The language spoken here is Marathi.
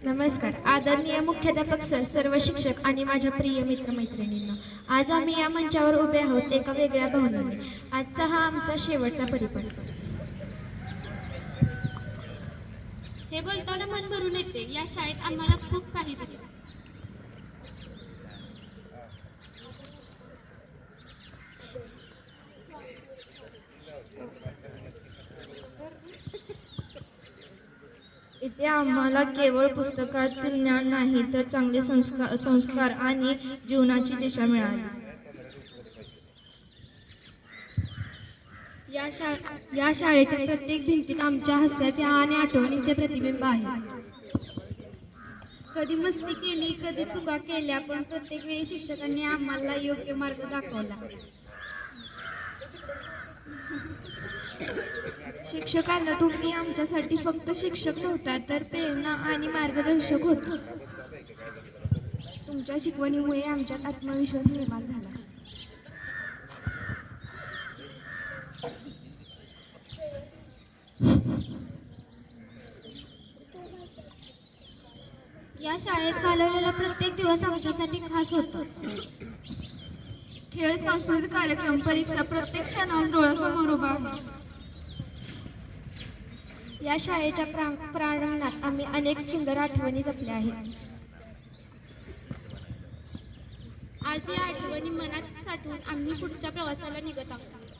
नमस्कार. आदरणीय मुख्याध्यापक सर, सर्व शिक्षक आणि माझ्या प्रिय मित्रमैत्रिणींना, आज आम्ही या मंचावर उभे आहोत एका वेगळ्या भावनेने. आजचा हा आमचा शेवटचा परिपाठ. हे बोलताना मन भरून येते. या शाळेत आम्हाला खूप काही दिले. इथे आम्हाला केवळ पुस्तकातील ज्ञान नाही तर चांगले संस्कार आणि जीवनाची दिशा मिळाली. या शाळेच्या प्रत्येक भिंतीत आमच्या हास्याचे आणि आठवणींचे प्रतिबिंब आहे. कधी मस्ती केली, कधी चुका केल्या, पण प्रत्येक वेळी शिक्षकांनी आम्हाला योग्य मार्ग दाखवला. शिक्षकांना, तुम्ही आमच्यासाठी फक्त शिक्षक नव्हता तर प्रेरणा आणि मार्गदर्शक होते. तुमच्या शिकवणीमुळे आमच्यात आत्मविश्वास निर्माण झाला. या शाळेत घालवलेला प्रत्येक दिवस आमच्यासाठी खास होता. खेळ, सांस्कृतिक कार्यक्रम, परीक्षा, प्रत्येक क्षणात डोळ्यासमोर उभा आहे. या शाळेच्या प्रांगणात आम्ही अनेक सुंदर आठवणी जपल्या आहेत. आज या आठवणी मनात साठवून आम्ही पुढच्या प्रवासाला निघत आहोत.